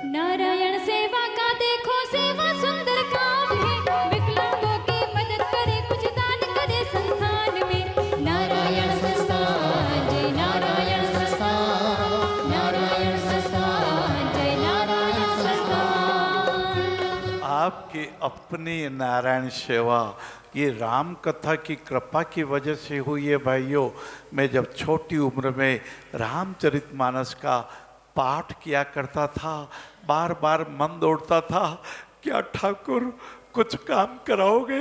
नारायण सेवा का देखो सेवा सुंदर काम है, विकलांगों की मदद करे, कुछ दान करे संस्थान में। नारायण संस्थान जय नारायण संस्थान, नारायण संस्थान जय नारायण संस्थान। आपकी अपनी नारायण सेवा ये राम कथा की कृपा की वजह से हुई है भाइयों। मैं जब छोटी उम्र में रामचरितमानस का पाठ किया करता था, बार बार मन दौड़ता था, क्या ठाकुर कुछ काम कराओगे,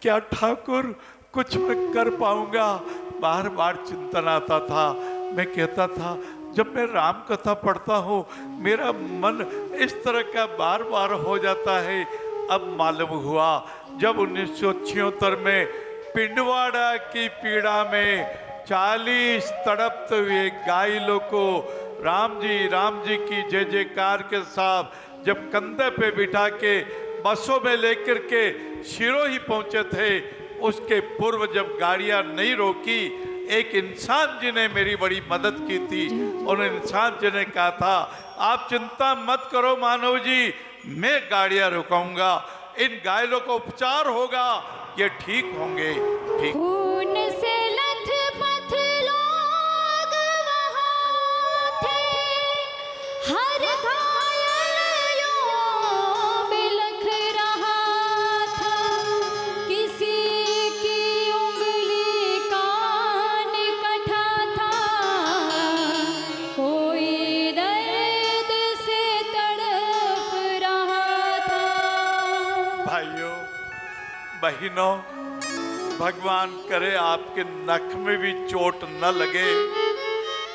क्या ठाकुर कुछ मैं कर पाऊंगा, बार बार चिंतन आता था। मैं कहता था जब मैं राम कथा पढ़ता हूँ मेरा मन इस तरह का बार बार हो जाता है। अब मालूम हुआ जब 1976 में पिंडवाड़ा की पीड़ा में 40 तड़पते हुए घायलों को राम जी की जय जयकार के साथ जब कंधे पे बिठा के बसों में लेकर के सिरोही पहुंचे थे, उसके पूर्व जब गाड़ियां नहीं रोकी, एक इंसान जी ने मेरी बड़ी मदद की थी। उन इंसान जी ने कहा था आप चिंता मत करो मानव जी, मैं गाड़ियां रुकाऊंगा, इन घायलों का उपचार होगा, ये ठीक होंगे। ठीक खून से लथपथ लोग वहाँ थे, हर घायल यूं बिलख रहा था, किसी की उंगली कान कटा था, कोई दर्द से तड़प रहा था। भाइयों बहनों, भगवान करे आपके नख में भी चोट न लगे,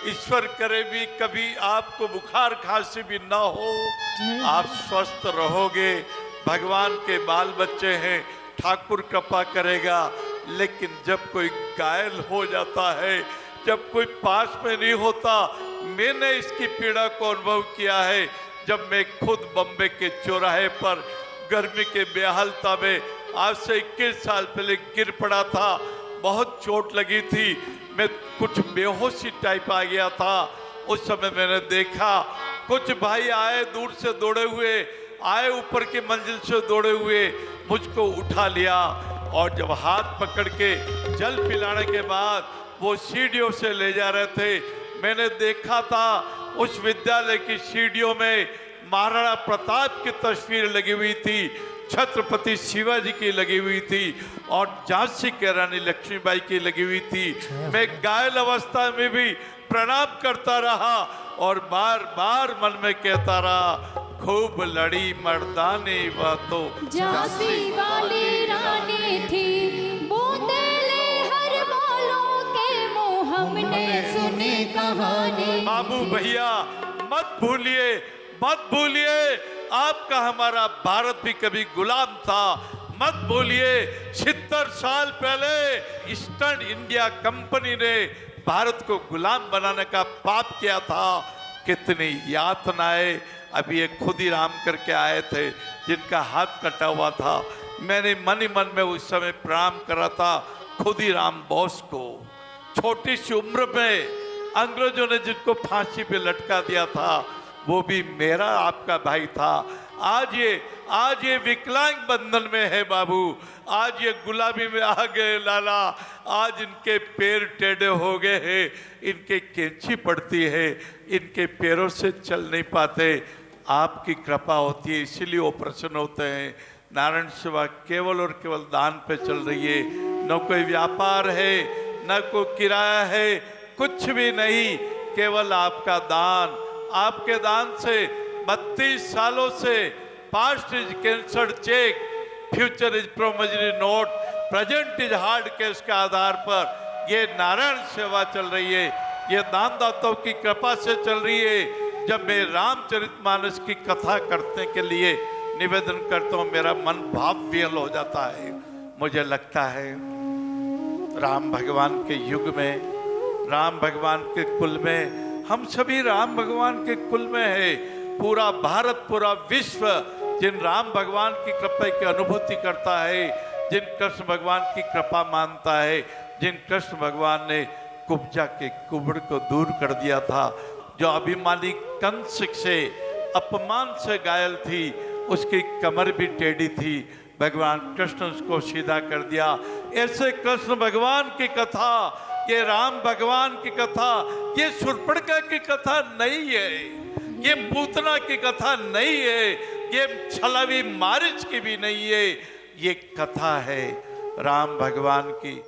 ईश्वर करे भी कभी आपको बुखार खांसी भी ना हो, आप स्वस्थ रहोगे। भगवान के बाल बच्चे हैं, ठाकुर कृपा करेगा। लेकिन जब कोई घायल हो जाता है, जब कोई पास में नहीं होता, मैंने इसकी पीड़ा को अनुभव किया है। जब मैं खुद बम्बे के चौराहे पर गर्मी के बेहालता में आज से 21 साल पहले गिर पड़ा था, बहुत चोट लगी थी, मैं कुछ बेहोशी टाइप आ गया था। उस समय मैंने देखा कुछ भाई आए, दूर से दौड़े हुए आए, ऊपर की मंजिल से दौड़े हुए मुझको उठा लिया, और जब हाथ पकड़ के जल पिलाने के बाद वो सीढ़ियों से ले जा रहे थे, मैंने देखा था उस विद्यालय की सीढ़ियों में महाराणा प्रताप की तस्वीर लगी हुई थी, छत्रपति शिवाजी की लगी हुई थी, और झांसी की रानी लक्ष्मीबाई की लगी हुई थी। मैं घायल अवस्था में भी प्रणाम करता रहा और बार बार मन में कहता रहा, खूब लड़ी मर्दानी वह तो झांसी वाली रानी थी, बूंदेले हर बोलों के मुंह हमने सुनी कहानी। बाबू भैया मत भूलिए, मत भूलिए, आपका हमारा भारत भी कभी गुलाम था। मत भूलिए 70 साल पहले ईस्टर्न इंडिया कंपनी ने भारत को गुलाम बनाने का पाप किया था। कितनी यातनाएं, अभी ये खुद ही राम करके आए थे जिनका हाथ कटा हुआ था। मैंने मन ही मन में उस समय प्रणाम करा था खुद ही राम बोस को। छोटी सी उम्र में अंग्रेजों ने जिनको फांसी पे लटका दिया था वो भी मेरा आपका भाई था। आज ये विकलांग बंधन में है बाबू, आज ये गुलामी में आ गए लाला, आज इनके पैर टेढ़े हो गए हैं, इनके कैंची पड़ती है, इनके पैरों से चल नहीं पाते। आपकी कृपा होती है इसीलिए ऑपरेशन होते हैं। नारायण सेवा केवल और केवल दान पे चल रही है, न कोई व्यापार है, न कोई किराया है, कुछ भी नहीं, केवल आपका दान। आपके दान से 32 सालों से past is cancelled cheque, future is promissory note, present is hard cash के आधार पर ये नारायण सेवा चल रही है। ये दानदाताओं की कृपा से चल रही है। जब मैं रामचरितमानस की कथा करने के लिए निवेदन करता हूँ मेरा मन भाव विह्वल हो जाता है। मुझे लगता है राम भगवान के युग में, राम भगवान के कुल में, हम सभी राम भगवान के कुल में है। पूरा भारत, पूरा विश्व जिन राम भगवान की कृपा की अनुभूति करता है, जिन कृष्ण भगवान की कृपा मानता है, जिन कृष्ण भगवान ने कुब्जा के कुबड़ को दूर कर दिया था, जो अभिमानी कंस से अपमान से घायल थी, उसकी कमर भी टेढ़ी थी, भगवान कृष्ण उसको सीधा कर दिया। ऐसे कृष्ण भगवान की कथा, ये राम भगवान की कथा, ये शूर्पणखा की कथा नहीं है, ये पूतना की कथा नहीं है, ये छलवी मारिच की भी नहीं है, ये कथा है राम भगवान की।